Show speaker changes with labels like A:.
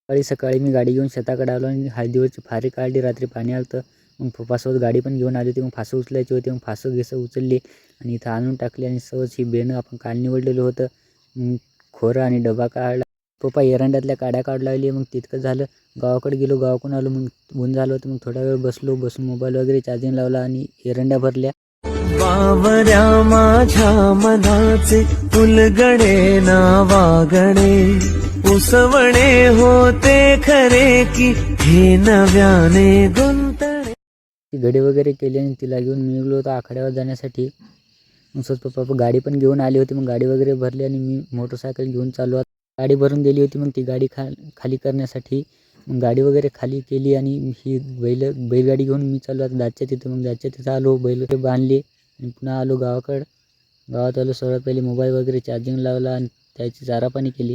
A: सकाळी मी गाडी घेऊन शेताकडे आलो आणि हळदीवरची फारी काढली. रात्री पाणी आलं होतं. मग पप्पासोबत गाडी पण घेऊन आली होती. मग फासं उचलायची होती. मग फासं उचलली आणि इथं आणून टाकली आणि सहज ही बेणं आपण काल निवडलेलं होतं. खोरं आणि डबा काढला. पप्पा एरंड्यातल्या काड्या काढू लागली. मग तितकं झालं. गावाकडे गेलो. गावाकडून आलो. मग ऊन झालं होतं. मग थोडा वेळ बसून मोबाईल वगैरे चार्जिंग लावला आणि एरंड्या भरल्या.
B: बावऱ्या माझ्या मनाचे उलगडे ना वागणे, उसवणे होते खरे की हे नव्याने गुंतणे.
A: घडी वगैरे केली आणि तिला घेऊन मी निघलो होतो आखाड्यावर जाण्यासाठी. मग सहज पप्पा गाडी पण घेऊन आली होती. मग गाडी वगैरे भरली आणि मी मोटरसायकल घेऊन चाललो. गाडी भरून दिली होती. मग ती गाडी खाली करण्यासाठी मग गाडी वगैरे खाली केली आणि ही बैलगाडी घेऊन मी चाललो आता दादच्या तिथं. मग दादच्या तिथं आलो. बैल बांधले आणि पुन्हा आलो गावाकडं. गावात आलो. सर्वात पहिले मोबाईल वगैरे चार्जिंग लावला आणि त्याची चारा पाणी केली.